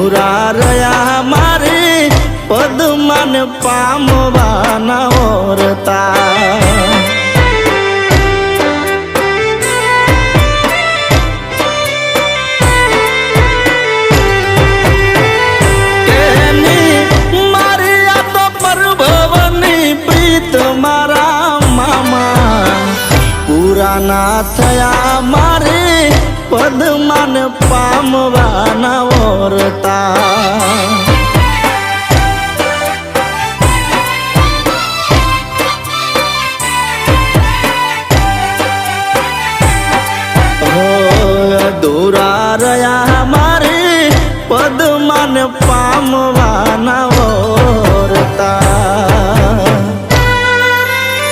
અધૂરા રહ્યા મારે પદમાન પામવાના ઓરતા ના થયા મારે પદમાન પામવાના ઓરતા